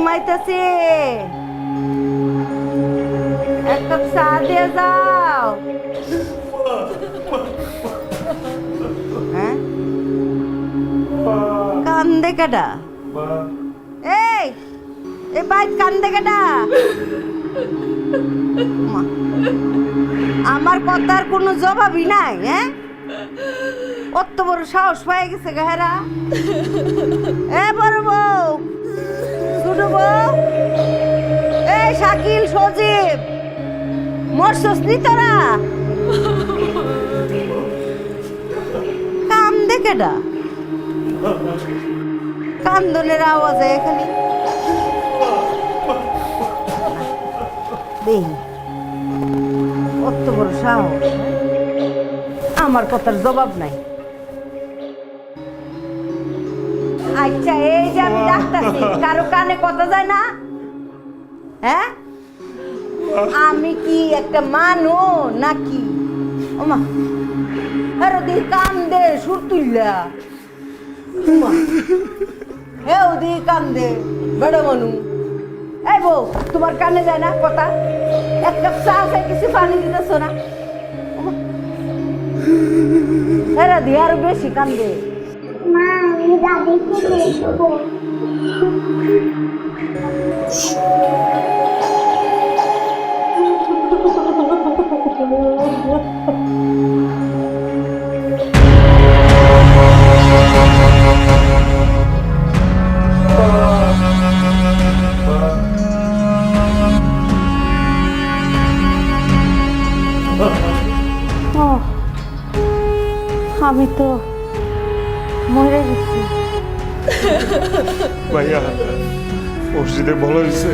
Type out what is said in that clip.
ঘুমাইতেছে। এক কাপ চা দিয়ে যাও। হ্যাঁ, কান্দে কেডা? এই এই বাইক কান্দে কেডা? মা, আমার কথার কোনো জবাবই নাই। হ্যাঁ, অত বড় সাহস পাই গেছে গাহেরা। এ বড় বউ, ছোট বউ, এই শাকিল, সজীব, মরছস নি তোরা? কান্দে কেডা? কান্দনের আওয়াজ এখানে দেখি। অত বড় সাহস, আমার কথার জবাব নাই। আচ্ছা, এই যে আমি ডাকতাছি, কারো কানে কথা যায় না? হ্যাঁ, আমি কি একটা মানু নাকি? ওমা, আরে দি কান্দে সুর তুললা। হেও দি কান্দে বেড়া মানু। এই বউ, তোমার কানে যায় না কথা? এক কাপ চা চাই, কিছু পানি দিতেছ না? এরা দি আরো বেশি কান্দে। মা, আমি দাদিকে দেখবো। আমি তো মরে গেছি। ভাইয়া মসজিদে ভালো হয়েছে।